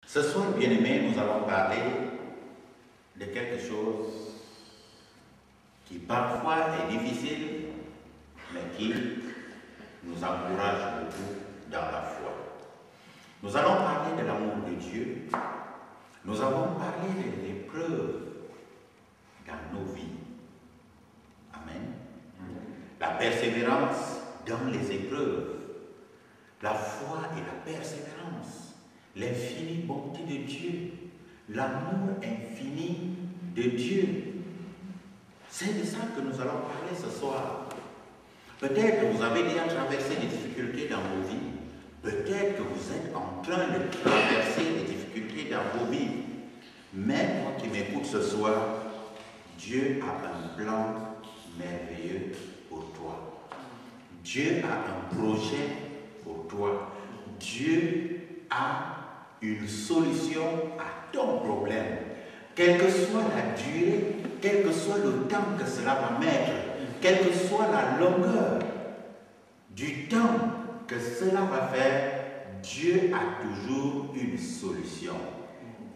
Ce soir, bien-aimés, nous allons parler de quelque chose qui parfois est difficile, mais qui nous encourage beaucoup dans la foi. Nous allons parler de l'amour de Dieu. Nous allons parler des épreuves dans nos vies. Amen. La persévérance dans les épreuves. La foi et la persévérance. L'infinie bonté de Dieu. L'amour infini de Dieu. C'est de ça que nous allons parler ce soir. Peut-être que vous avez déjà traversé des difficultés dans vos vies. Peut-être que vous êtes en train de traverser des difficultés dans vos vies. Mais moi qui m'écoute ce soir, Dieu a un plan merveilleux pour toi. Dieu a un projet pour toi. Dieu a une solution à ton problème. Quelle que soit la durée, quel que soit le temps que cela va mettre, quelle que soit la longueur du temps que cela va faire, Dieu a toujours une solution.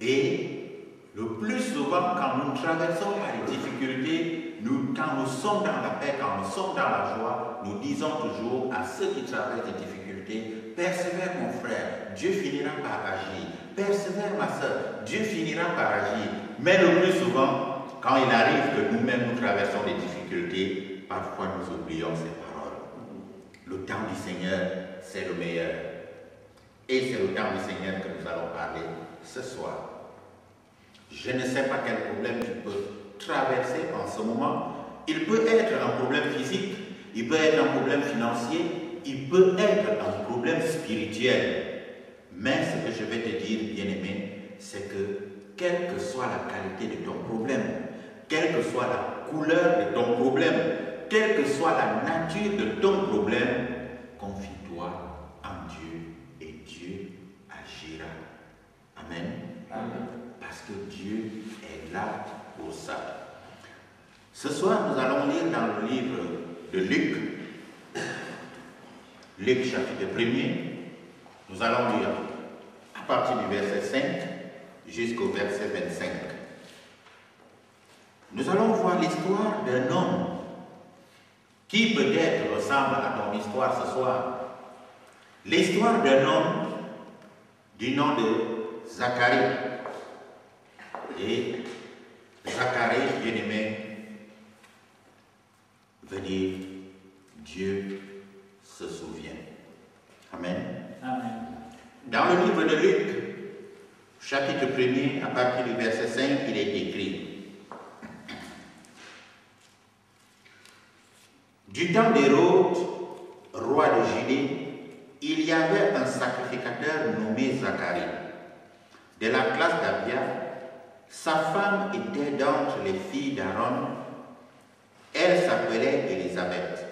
Et le plus souvent, quand nous traversons par les difficultés, quand nous sommes dans la paix, quand nous sommes dans la joie, nous disons toujours à ceux qui traversent des difficultés, persévère mon frère, Dieu finira par agir. Persévère ma soeur, Dieu finira par agir. Mais le plus souvent, quand il arrive que nous-mêmes nous traversons des difficultés, parfois nous oublions ces paroles. Le temps du Seigneur, c'est le meilleur. Et c'est le temps du Seigneur que nous allons parler ce soir. Je ne sais pas quel problème tu peux traverser en ce moment. Il peut être un problème physique, il peut être un problème financier, il peut être un problème spirituel. Mais ce que je vais te dire, bien-aimé, c'est que quelle que soit la qualité de ton problème, quelle que soit la couleur de ton problème, quelle que soit la nature de ton problème, confie-toi en Dieu et Dieu agira. Amen. Amen. Parce que Dieu est là pour ça. Ce soir, nous allons lire dans le livre de Luc, Luc chapitre 1er, nous allons lire à partir du verset 5 jusqu'au verset 25. Nous allons voir l'histoire d'un homme qui peut-être ressemble à ton histoire ce soir. L'histoire d'un homme du nom de Zacharie. Et Zacharie, bien-aimé, veut dire Dieu se souvient. Amen. Amen. Dans le livre de Luc, chapitre 1er, à partir du verset 5, il est écrit: du temps d'Hérode, roi de Judée, il y avait un sacrificateur nommé Zacharie, de la classe d'Abia. Sa femme était d'entre les filles d'Aaron. Elle s'appelait Élisabeth.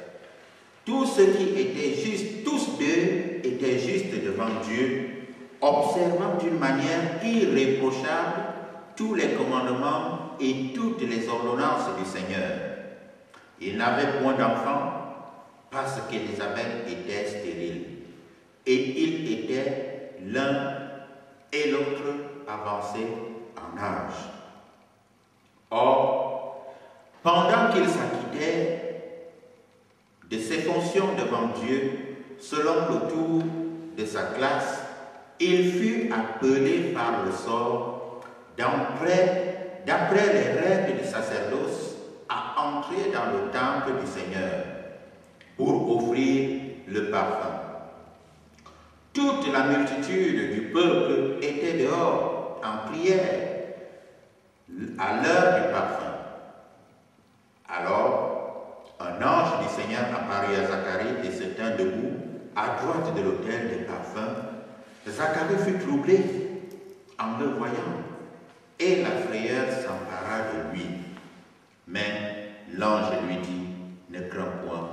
Tous ceux qui étaient justes, tous deux étaient justes devant Dieu, observant d'une manière irréprochable tous les commandements et toutes les ordonnances du Seigneur. Ils n'avaient point d'enfants parce qu'Élisabeth était stérile. Et ils étaient l'un et l'autre avancés en âge. Or, pendant qu'il s'acquittait de ses fonctions devant Dieu, selon le tour de sa classe, il fut appelé par le sort, d'après les règles du sacerdoce, à entrer dans le temple du Seigneur pour offrir le parfum. Toute la multitude du peuple était dehors en prière à l'heure du parfum. Alors, un ange du Seigneur apparut à Zacharie et se tint debout à droite de l'autel des parfums. Zacharie fut troublé en le voyant et la frayeur s'empara de lui. Mais l'ange lui dit: ne crains point,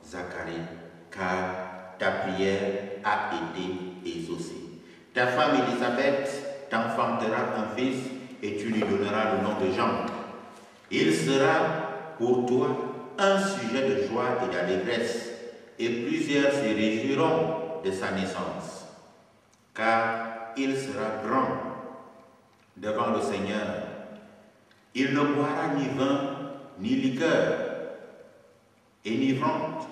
Zacharie, car ta prière a été exaucée. Ta femme Élisabeth t'enfantera un fils et tu lui donneras le nom de Jean. Il sera pour toi un sujet de joie et d'allégresse, et plusieurs se réjouiront de sa naissance, car il sera grand devant le Seigneur. Il ne boira ni vin, ni liqueur, enivrante,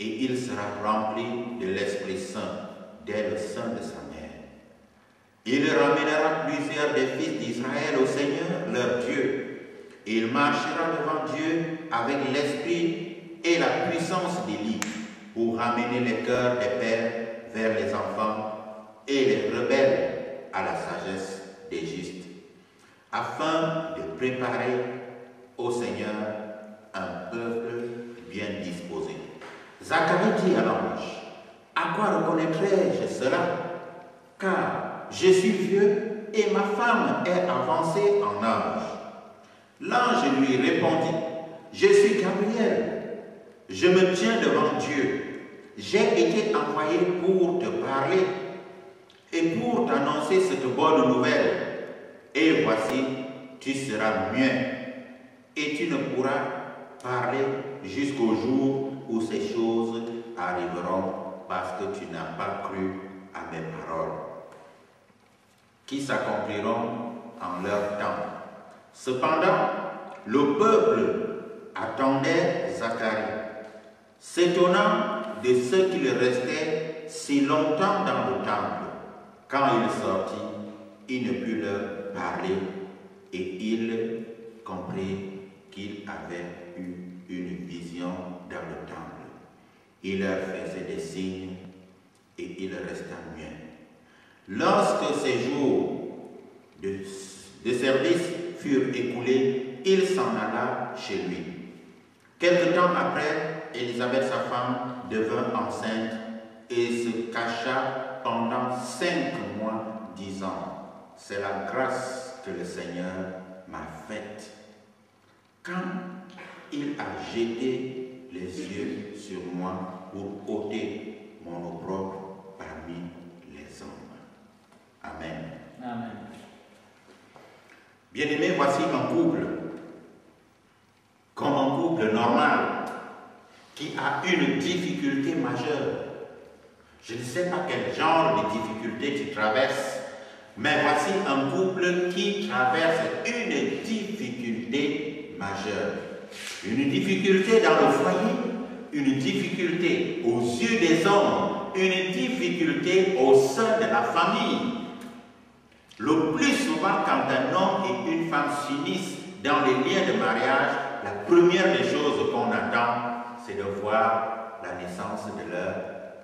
et il sera rempli de l'Esprit Saint dès le sein de sa mère. Il ramènera plusieurs des fils d'Israël au Seigneur, leur Dieu. Il marchera devant Dieu avec l'esprit et la puissance d'Élie pour ramener les cœurs des pères vers les enfants et les rebelles à la sagesse des justes, afin de préparer au Seigneur un peuple bien disposé. Zacharie dit à l'ange, « À quoi reconnaîtrai-je cela? Car je suis vieux et ma femme est avancée en âge. » L'ange lui répondit, « Je suis Gabriel, je me tiens devant Dieu. J'ai été envoyé pour te parler et pour t'annoncer cette bonne nouvelle. Et voici, tu seras muet et tu ne pourras parler jusqu'au jour où ces choses arriveront parce que tu n'as pas cru à mes paroles, qui s'accompliront en leur temps. » Cependant, le peuple attendait Zacharie, s'étonnant de ce qu'il restait si longtemps dans le temple. Quand il sortit, il ne put leur parler et il comprit qu'il avait eu une vision dans le temple. Il leur faisait des signes et il resta muet. Lorsque ces jours de service furent écoulés, il s'en alla chez lui. Quelque temps après, Élisabeth, sa femme, devint enceinte et se cacha pendant 5 mois, disant, « C'est la grâce que le Seigneur m'a faite. » Quand il a jeté les yeux sur moi pour ôter mon opprobre parmi les hommes. Amen. Amen. Bien-aimés, voici un couple, comme un couple normal, qui a une difficulté majeure. Je ne sais pas quel genre de difficulté tu traverses, mais voici un couple qui traverse une difficulté majeure. Une difficulté dans le foyer, une difficulté aux yeux des hommes, une difficulté au sein de la famille. Le plus souvent, quand un homme et une femme s'unissent dans les liens de mariage, la première des choses qu'on attend, c'est de voir la naissance de leur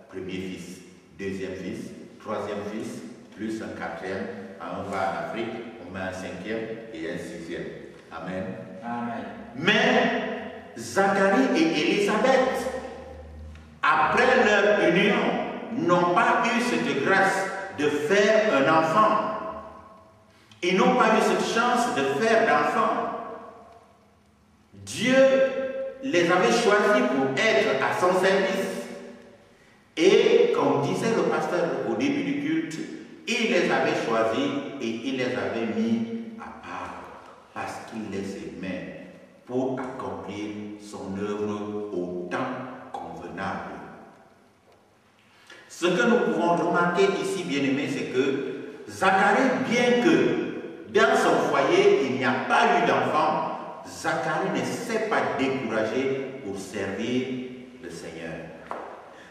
premier fils, deuxième fils, troisième fils, plus un quatrième. Quand on va en Afrique, on met un cinquième et un sixième. Amen. Amen. Mais Zacharie et Élisabeth, après leur union, n'ont pas eu cette grâce de faire un enfant. Ils n'ont pas eu cette chance de faire d'enfant. Dieu les avait choisis pour être à son service. Et comme disait le pasteur au début du culte, il les avait choisis et il les avait mis à part parce qu'il les aimait pour accomplir son œuvre au temps convenable. Ce que nous pouvons remarquer ici, bien-aimés, c'est que Zacharie, bien que dans son foyer il n'y a pas eu d'enfant, Zacharie ne s'est pas découragé pour servir le Seigneur.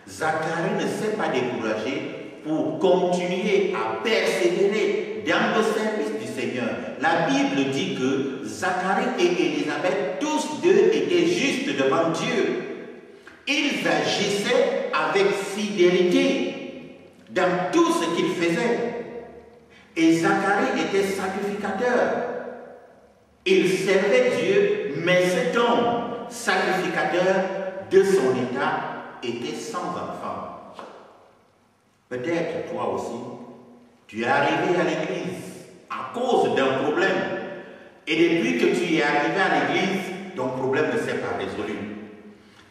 Zacharie ne s'est pas découragé pour continuer à persévérer dans le service du Seigneur. La Bible dit que Zacharie et Élisabeth, tous deux étaient justes devant Dieu. Ils agissaient avec fidélité dans tout ce qu'ils faisaient. Et Zacharie était sacrificateur. Il servait Dieu, mais cet homme, sacrificateur de son état, était sans enfant. Peut-être toi aussi, tu es arrivé à l'église à cause d'un problème. Et depuis que tu es arrivé à l'église, ton problème ne s'est pas résolu.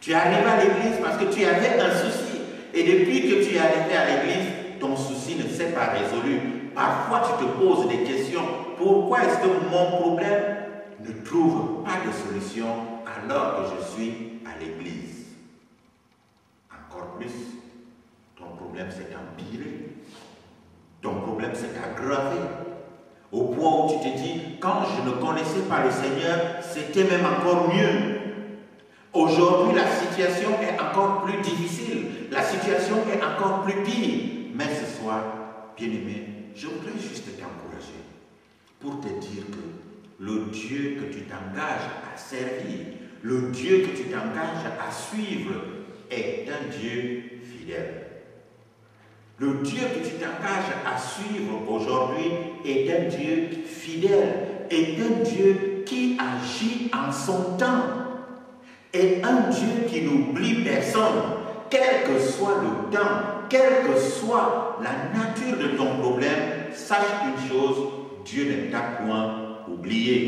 Tu es arrivé à l'église parce que tu avais un souci. Et depuis que tu es arrivé à l'église, ton souci ne s'est pas résolu. Parfois, tu te poses des questions. Pourquoi est-ce que mon problème ne trouve pas de solution alors que je suis à l'église? Encore plus, ton problème s'est empiré. Ton problème s'est aggravé. Au point où tu te dis, quand je ne connaissais pas le Seigneur, c'était même encore mieux. Aujourd'hui, la situation est encore plus difficile. La situation est encore plus pire. Mais ce soir, bien-aimé, je voudrais juste t'encourager pour te dire que le Dieu que tu t'engages à servir, le Dieu que tu t'engages à suivre est un Dieu fidèle. Le Dieu que tu t'engages à suivre aujourd'hui est un Dieu fidèle, est un Dieu qui agit en son temps, est un Dieu qui n'oublie personne, quel que soit le temps, quelle que soit la nature de ton problème. Sache une chose, Dieu ne t'a point oublié.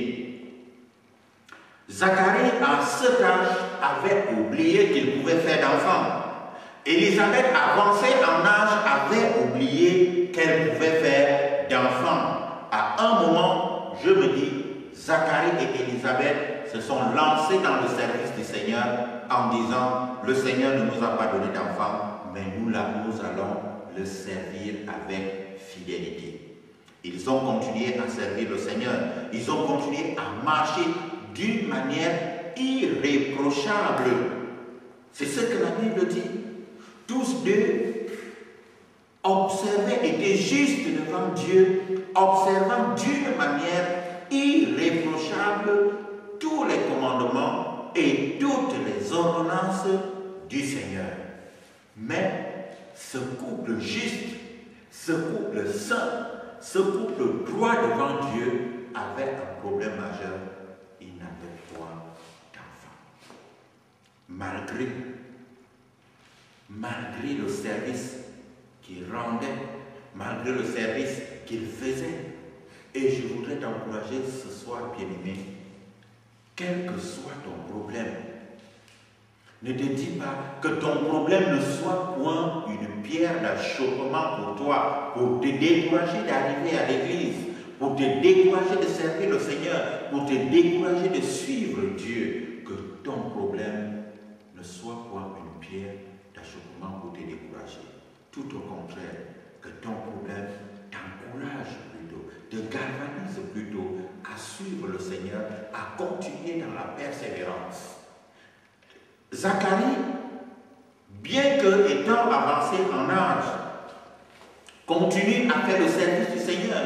Zacharie, à cet âge, avait oublié qu'il pouvait faire d'enfants. Élisabeth, avancée en âge, avait oublié qu'elle pouvait faire d'enfants. À un moment, je me dis, Zacharie et Élisabeth se sont lancés dans le service du Seigneur en disant, le Seigneur ne nous a pas donné d'enfants, mais nous allons le servir avec fidélité. Ils ont continué à servir le Seigneur. Ils ont continué à marcher d'une manière irréprochable. C'est ce que la Bible dit. Tous deux observaient, étaient justes devant Dieu, observant d'une manière irréprochable tous les commandements et toutes les ordonnances du Seigneur. Mais ce couple juste, ce couple saint, ce couple droit devant Dieu avait un problème majeur. Il n'avait point d'enfant. Malgré le service qu'il rendait, malgré le service qu'il faisait. Et je voudrais t'encourager ce soir, bien-aimé, quel que soit ton problème, ne te dis pas que ton problème ne soit point une pierre d'achoppement pour toi, pour te décourager d'arriver à l'église, pour te décourager de servir le Seigneur, pour te décourager de suivre Dieu. Que ton problème ne soit point une pierre d'achoppement pour te décourager. Tout au contraire, que ton problème t'encourage plutôt, te galvanise plutôt à suivre le Seigneur, à continuer dans la persévérance. Zacharie, bien que étant avancé en âge, continue à faire le service du Seigneur.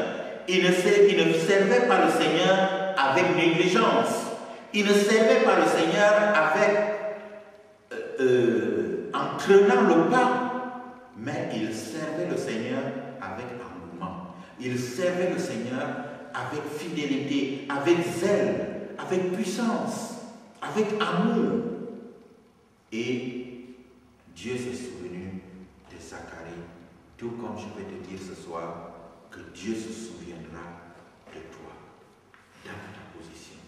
Il ne servait pas le Seigneur avec négligence. Il ne servait pas le Seigneur en traînant le pas, mais il servait le Seigneur avec engouement. Il servait le Seigneur avec fidélité, avec zèle, avec puissance, avec amour. Et Dieu s'est souvenu de Zacharie, tout comme je vais te dire ce soir, que Dieu se souviendra de toi, dans ta position,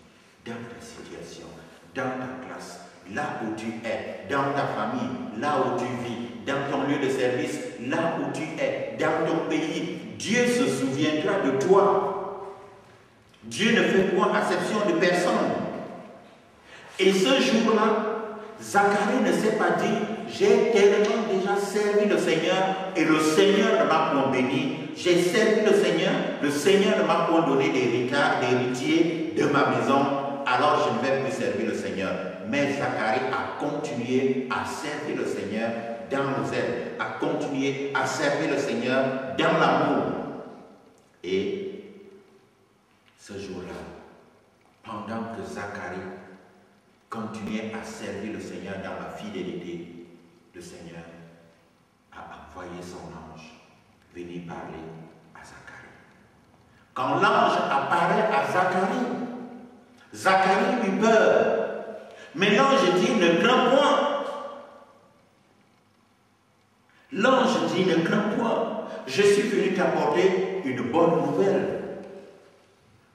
dans ta situation, dans ta classe, là où tu es, dans ta famille, là où tu vis, dans ton lieu de service, là où tu es, dans ton pays. Dieu se souviendra de toi. Dieu ne fait point exception de personne. Et ce jour-là, Zacharie ne s'est pas dit, j'ai tellement déjà servi le Seigneur et le Seigneur ne m'a point béni. J'ai servi le Seigneur ne m'a point donné d'héritier de ma maison, alors je ne vais plus servir le Seigneur. Mais Zacharie a continué à servir le Seigneur dans le zèle, a continué à servir le Seigneur dans l'amour. Et ce jour-là, pendant que Zacharie continuait à servir le Seigneur dans la fidélité, le Seigneur a envoyé son ange venir parler à Zacharie. Quand l'ange apparaît à Zacharie, Zacharie eut peur. Mais l'ange dit, ne crains point. L'ange dit, ne crains point. Je suis venu t'apporter une bonne nouvelle.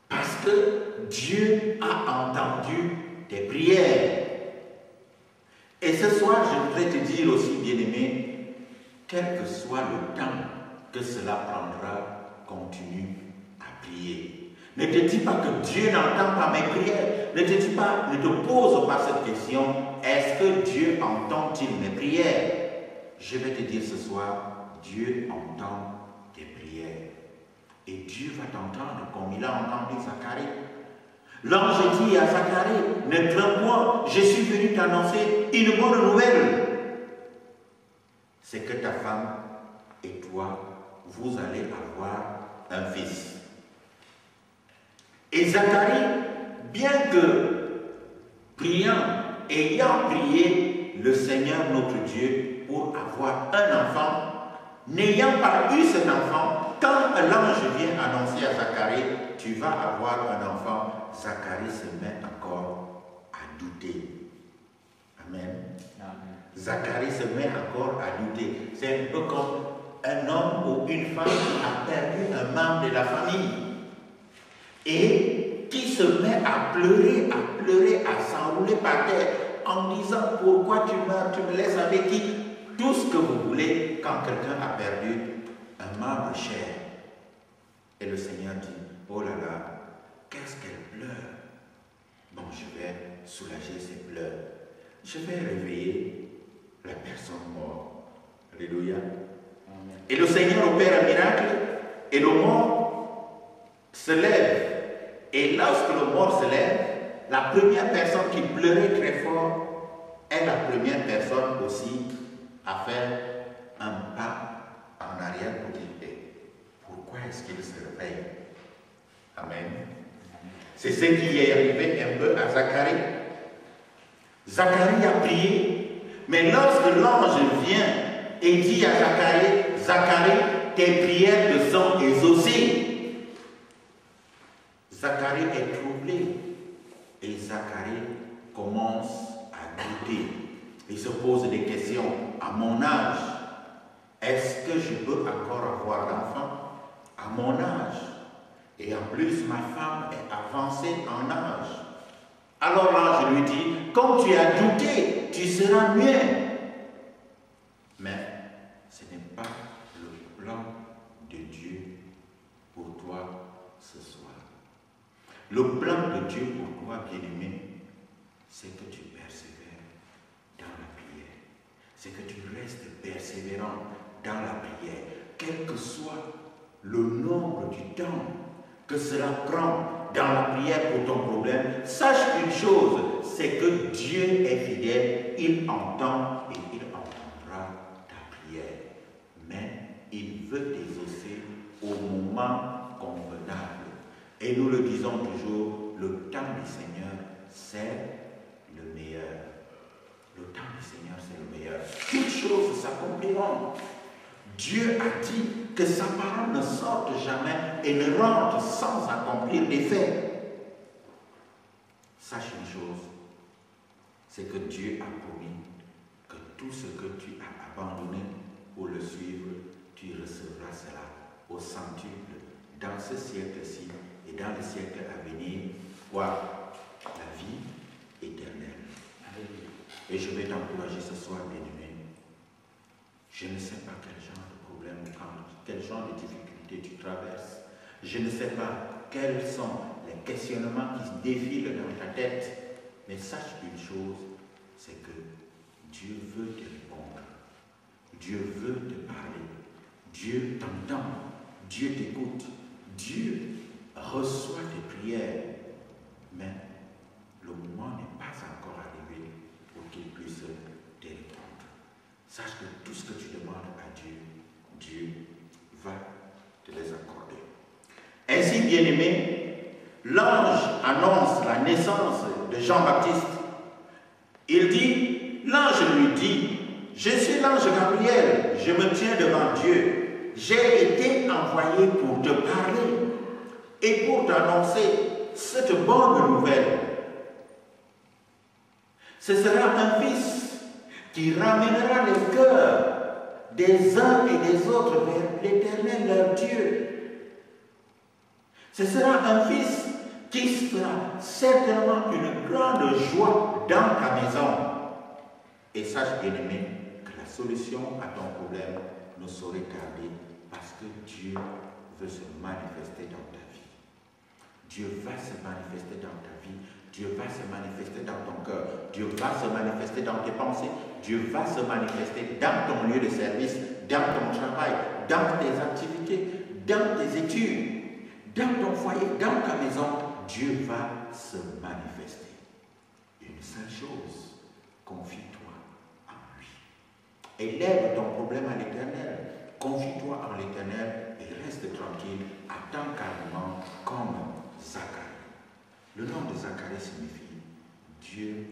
Parce que Dieu a entendu tes prières. Et ce soir, je voudrais te dire aussi, bien-aimé, quel que soit le temps que cela prendra, continue à prier. Ne te dis pas que Dieu n'entend pas mes prières. Ne te dis pas, ne te pose pas cette question, est-ce que Dieu entend-il mes prières? Je vais te dire ce soir, Dieu entend tes prières. Et Dieu va t'entendre comme il a entendu Zacharie. L'ange dit à Zacharie, ne crains point, je suis venu t'annoncer une bonne nouvelle. C'est que ta femme et toi, vous allez avoir un fils. Et Zacharie, bien que ayant prié le Seigneur notre Dieu pour avoir un enfant, n'ayant pas eu cet enfant, quand l'ange vient annoncer à Zacharie, tu vas avoir un enfant, Zacharie se met encore à douter. Amen. Zacharie se met encore à douter. C'est un peu comme un homme ou une femme qui a perdu un membre de la famille et qui se met à pleurer, à s'enrouler par terre en disant pourquoi tu meurs, tu me laisses avec qui? Tout ce que vous voulez quand quelqu'un a perdu un membre cher. Et le Seigneur dit, oh là là, qu'est-ce qu'elle pleure? Bon, je vais soulager ses pleurs. Je vais réveiller la personne morte. Alléluia. Amen. Et le Seigneur opère un miracle et le mort se lève. Et lorsque le mort se lève, la première personne qui pleurait très fort est la première personne aussi à faire un pas en arrière pour dire pourquoi est-ce qu'il se réveille? Amen. C'est ce qui est arrivé un peu à Zacharie. Zacharie a prié, mais lorsque l'ange vient et dit à Zacharie, Zacharie, tes prières te sont exaucées. Zacharie est troublé et Zacharie commence à douter. Il se pose des questions. À mon âge, est-ce que je peux encore avoir d'enfants? À mon âge. Et en plus, ma femme est avancée en âge. Alors l'ange lui dit, comme tu as douté, tu seras mieux. Mais ce n'est pas le plan de Dieu pour toi ce soir. Le plan de Dieu pour toi, bien-aimé, c'est que tu persévères dans la prière. C'est que tu restes persévérant dans la prière. Quel que soit le nombre du temps que cela prend dans la prière pour ton problème, sache une chose, c'est que Dieu est fidèle, il entend et il entendra ta prière. Mais il veut t'exaucer au moment convenable. Et nous le disons toujours, le temps du Seigneur, c'est le meilleur. Le temps du Seigneur, c'est le meilleur. Toutes choses s'accompliront. Dieu a dit que sa parole ne sorte jamais et ne rentre sans accomplir des faits. Sache une chose, c'est que Dieu a promis que tout ce que tu as abandonné pour le suivre, tu recevras cela au centuple dans ce siècle-ci et dans le siècle à venir, quoi? La vie éternelle. Et je vais t'encourager ce soir, bien-aimé. Je ne sais pas quel genre de problème ou quel genre de difficulté tu traverses. Je ne sais pas quels sont les questionnements qui se défilent dans ta tête. Mais sache une chose, c'est que Dieu veut te répondre. Dieu veut te parler. Dieu t'entend. Dieu t'écoute. Dieu reçoit tes prières. Mais le moment n'est pas encore arrivé pour qu'il puisse te répondre. Sache que tout ce que tu demandes à Dieu, Dieu va te les accorder. Ainsi, bien-aimé, l'ange annonce la naissance de Jean-Baptiste. L'ange lui dit, je suis l'ange Gabriel, je me tiens devant Dieu. J'ai été envoyé pour te parler et pour t'annoncer cette bonne nouvelle. Ce sera un fils qui ramènera les cœurs des uns et des autres vers l'Éternel, leur Dieu. Ce sera un fils qui fera certainement une grande joie dans ta maison. Et sache, bien-aimé, que la solution à ton problème ne saurait tarder parce que Dieu veut se manifester dans ta vie. Dieu va se manifester dans ta vie. Dieu va se manifester dans ton cœur. Dieu va se manifester dans tes pensées. Dieu va se manifester dans ton lieu de service, dans ton travail, dans tes activités, dans tes études. dans ton foyer, dans ta maison, Dieu va se manifester. Une seule chose, confie-toi en lui. Élève ton problème à l'Éternel. Confie-toi en l'Éternel et reste tranquille. Attends calmement comme Zacharie. Le nom de Zacharie signifie Dieu